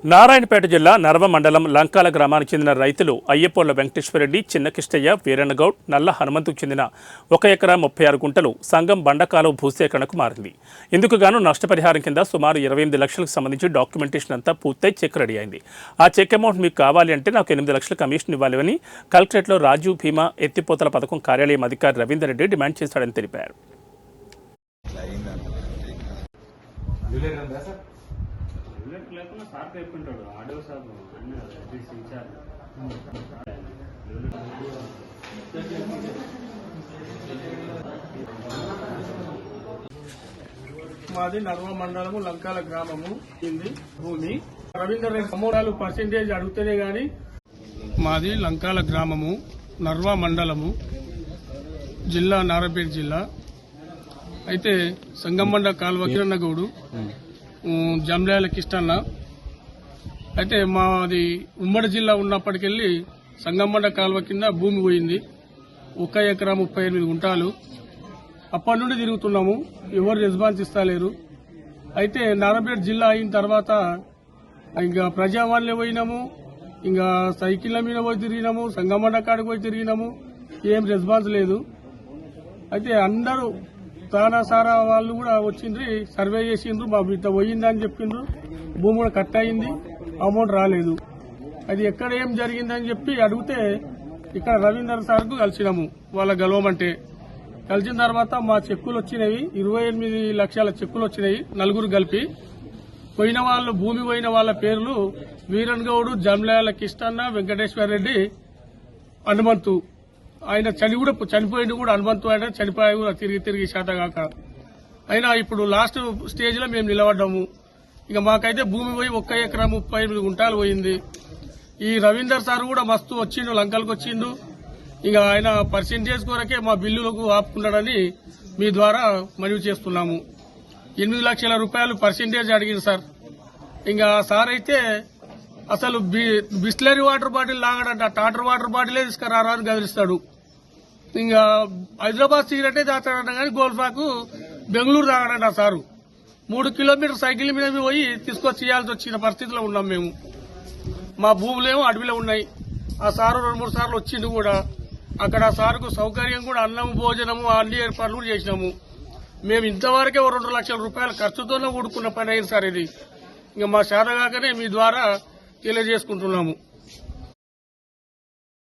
నారాయణపేట జిల్లా నర్వ మండలం లంకాల గ్రామానికి చెందిన రైతులు అయ్యపోళ్ల వెంకటేశ్వరరెడ్డి, చిన్నకిష్టయ్య, వీరన్నగౌడ్, నల్ల హనుమంతుకు చెందిన 1 ఎకరా 36 గుంటలు సంఘం బండకాలువ భూసేకరణకు మారింది. ఇందుకు గాను నష్టపరిహారం కింద సుమారు 28 లక్షలకు సంబంధించి డాక్యుమెంటేషన్ అంతా పూర్తయి చెక్ రెడీ అయింది. ఆ చెక్ అమౌంట్ మీకు కావాలి అంటే నాకు 8 లక్షల కమిషన్ ఇవ్వాలని కలెక్టరేట్లో రాజీవ్ భీమా ఎత్తిపోతల పథకం కార్యాలయం అధికారి రవీందర్ రెడ్డి డిమాండ్ చేశాడని తెలిపారు. లేకుండా సార్ చెప్పుకుంటాడు ఆడియో సార్ మాది నర్వ మండలము లంకాల గ్రామము ఇది భూమి రవీందర్ రెడ్డి అమౌంట్ పర్సెంటేజ్ అడుగుతేనే గాని. మాది లంకాల గ్రామము నర్వ మండలము జిల్లా నారాయణపేట జిల్లా. అయితే సంగమండ కాలువ వీరన్నగౌడు, జమ్లాల కిష్టన్న. అయితే మాది ఉమ్మడి జిల్లా ఉన్నప్పటికెళ్లి సంగమండ కాలువ కింద భూమి పోయింది. 1 ఎకరా 38 గుంటాలు. అప్పటి నుండి తిరుగుతున్నాము, ఎవరు రెస్పాన్స్ ఇస్తలేరు. అయితే నారాయణపేట జిల్లా అయిన తర్వాత ఇంకా ప్రజావాణిలో పోయినాము, ఇంకా సైకిళ్ల మీద పోయి తిరిగినాము, సంగమండ కాడికి పోయి తిరిగినాము, ఏం రెస్పాన్స్ లేదు. అయితే అందరూ సారా వాళ్ళు కూడా వచ్చిండ్రు, సర్వే చేసిండ్రు, మా బిడ్డ పోయిందని చెప్పిండ్రు, భూమి కూడా కట్ అయింది, అమౌంట్ రాలేదు. అది ఎక్కడ ఏం జరిగిందని చెప్పి అడిగితే ఇక్కడ రవీందర్ సార్కు కలిసినాము. వాళ్ళ గెలవమంటే కలిసిన తర్వాత మా చెక్కులు వచ్చినాయి, 28 లక్షల చెక్కులు వచ్చినాయి, నలుగురు కలిపి. పోయిన వాళ్ళు భూమి పోయిన వాళ్ళ పేర్లు వీరన్గౌడు, జమ్లాల కిష్టన్న, వెంకటేశ్వరరెడ్డి, హనుమంతు. ఆయన చనిపోయింది కూడా హనుమంతు. ఆయన చనిపోయి కూడా తిరిగి శాతగాక. అయినా ఇప్పుడు లాస్ట్ స్టేజ్ లో మేము నిలబడ్డాము. ఇక మాకైతే భూమి పోయి 1 ఎకరా 38 గుంటాలు పోయింది. ఈ రవీందర్ సార్ కూడా మస్తు వచ్చిండు, లంకలకు వచ్చిండు. ఇక ఆయన పర్సెంటేజ్ కొరకే మా బిల్లులకు ఆపుకున్నాడని మీ ద్వారా మనవి చేస్తున్నాము. 8 లక్షల రూపాయలు పర్సెంటేజ్ అడిగింది సార్. ఇంకా సార్ అయితే అసలు బిస్లరీ వాటర్ బాటిల్ తాగడంట, టాటర్ వాటర్ బాటిలే తీసుకురారా అని గదిలిస్తాడు. ఇంకా హైదరాబాద్ సిగరెటే తాగడంట కానీ గోల్ఫాకు బెంగళూరు తాగడంట సారు. 3 కిలోమీటర్ సైకిల్ మీద పోయి తీసుకొచ్చి ఇవ్వాల్సి వచ్చిన పరిస్థితిలో ఉన్నాం మేము. మా భూములేమో అడవిలో ఉన్నాయి. ఆ సారు 2-3 సార్లు వచ్చిండు కూడా. అక్కడ సారుకు సౌకర్యం కూడా అన్నము, భోజనము అన్ని ఏర్పాట్లు చేసినాము. మేము ఇంతవరకే 2 లక్షల రూపాయల ఖర్చుతోనే కూడుకున్న పని అయింది సార్ ఇది. ఇంకా మా శాతగాకనే మీ ద్వారా తెలియజేసుకుంటున్నాము.